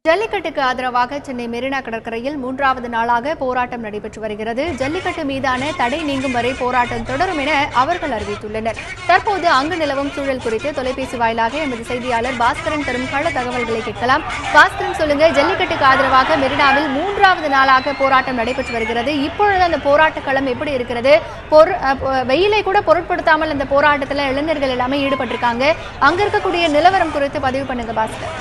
ஜல்லிக்கட்டுக்கு ஆதரவாக சென்னை மெரினா கடற்கரையில் 3வது நாளாக போராட்டம் நடைபெற்று வருகிறது. ஜல்லிக்கட்டு மீதான தடை நீங்கும் வரை போராட்டம் தொடரும் என அவர்கள் அறிவித்துள்ளனர். தற்போது அங்கு நிலவும் சூழல் குறித்து தொலைபேசி வாயிலாக எமது செய்தியாளர் பாஸ்கரன் தரும் கள தகவல்களை கேட்கலாம். பாஸ்கரன், சொல்லுங்க, ஜல்லிக்கட்டுக்கு ஆதரவாக மெரினாவில் 3வது நாளாக போராட்டம் நடைபெற்று வருகிறது. இப்பொழுது அந்த போராட்ட களம் எப்படி இருக்கிறது? வெயிலை கூட பொருட்படுத்தாமல் அந்த போராட்டத்தில் இளைஞர்கள் எல்லாமே ஈடுபட்டிருக்காங்க. அங்க இருக்கக்கூடிய நிலவரம் குறித்து பதிவு பண்ணுங்க பாஸ்கர்.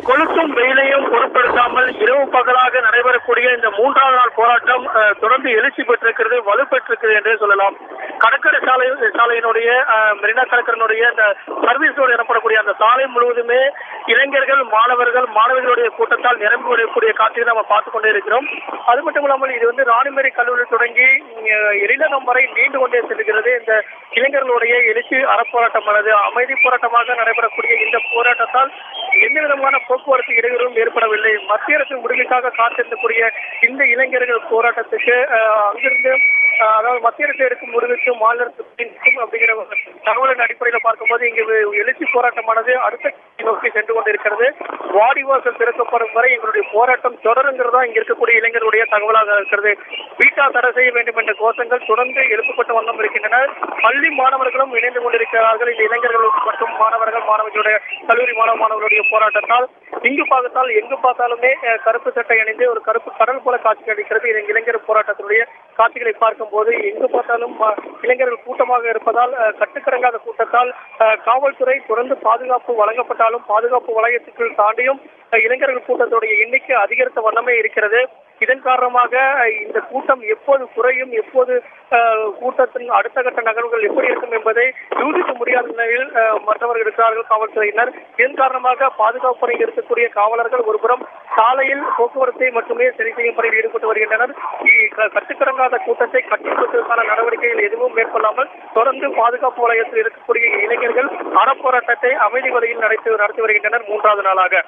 கொளுத்தும் வெயிலையும் பொருட்படுத்தாமல் இரவு பகலாக நடைபெறக்கூடிய இந்த 3வது நாள் போராட்டம் தொடர்ந்து எழுச்சி பெற்றிருக்கிறது, வலுப்பெற்றிருக்கிறது என்றே சொல்லலாம். கடற்கரை சாலையினுடைய மெரினா கடற்கரையினுடைய இந்த சர்வீஸ் ரோடு எனப்படக்கூடிய அந்த சாலை முழுவதுமே இளைஞர்கள், மாணவர்களுடைய கூட்டத்தால் நிரம்பி வரக்கூடிய காட்சியை நம்ம பார்த்துக் கொண்டே இருக்கிறோம். அது மட்டும் இல்லாமல் இது ராணிமேரி கல்லூரி தொடங்கி எழிலகம் வரை நீண்டு கொண்டே செல்கிறது. இந்த இளைஞர்களுடைய எழுச்சி அறப்போராட்டமானது அமைதி போராட்டமாக நடைபெறக்கூடிய இந்த போராட்டத்தால் எந்த விதமான போக்குவரத்து இடையூறும் ஏற்படவில்லை. மத்திய அரசு முடிவுக்காக காத்திருக்கக்கூடிய இந்த இளைஞர்கள் போராட்டத்துக்கு அங்கிருந்து அதாவது மத்திய அரசு எடுக்கும் முடிவுக்கு மாநில அரசு அப்படிங்கிற தகவலின் அடிப்படையில் பார்க்கும்போது இங்கு எழுச்சி போராட்டமானது அடுத்த நோக்கி சென்று கொண்டிருக்கிறது. வாடிவாசல் திறக்கப்படும் வரை எங்களுடைய போராட்டம் தொடருங்கிறதா இங்க இருக்கக்கூடிய இளைஞர்களுடைய தகவலாக இருக்கிறது. வீட்டா தடை செய்ய வேண்டும் என்ற கோஷங்கள் தொடர்ந்து எழுப்பப்பட்ட வண்ணம் இருக்கின்றன. பள்ளி மாணவர்களும் இணைந்து கொண்டிருக்கிறார்கள். இந்த இளைஞர்கள் மற்றும் மாணவர்களுடைய கல்லூரி மாணவர்களுடைய போராட்டத்தால் இங்கு பார்த்தால் எங்கு பார்த்தாலுமே கருப்பு சட்டை அணிந்து ஒரு கருப்பு கடல் போல காட்சி அளிக்கிறது. இந்த இளைஞர் போராட்டத்தினுடைய காட்சிகளை பார்க்கும் போது எங்கு பார்த்தாலும் இளைஞர்கள் கூட்டமாக இருப்பதால் கட்டுக்கடங்காத கூட்டத்தால் காவல்துறை தொடர்ந்து பாதுகாப்பு வழங்கப்பட்டாலும் பாதுகாப்பு வளையத்துக்குள் தாண்டியும் இளைஞர்கள் கூட்டத்துடைய எண்ணிக்கை அதிகரித்த வண்ணமே இருக்கிறது. இதன் காரணமாக இந்த கூட்டம் எப்போது குறையும், எப்போது கூட்டத்தின் அடுத்த கட்ட நகர்வுகள் எப்படி இருக்கும் என்பதை யூகிக்க முடியாத நிலையில் மற்றவர்கள் இருக்கிறார்கள் காவல்துறையினர். இதன் காரணமாக பாதுகாப்பு பணியில் இருக்கக்கூடிய காவலர்கள் ஒருபுறம் சாலையில் போக்குவரத்தை மட்டுமே சரி செய்யும் பணியில் ஈடுபட்டு வருகின்றனர். கட்டுக்கடங்காத கூட்டத்தை கட்டுப்படுத்துவதற்கான நடவடிக்கைகள் எதுவும் மேற்கொள்ளாமல் தொடர்ந்து பாதுகாப்பு வலயத்தில் இருக்கக்கூடிய இளைஞர்கள் அறப்போராட்டத்தை அமைதி வழியில் நடத்தி வருகின்றனர் 3வது நாளாக.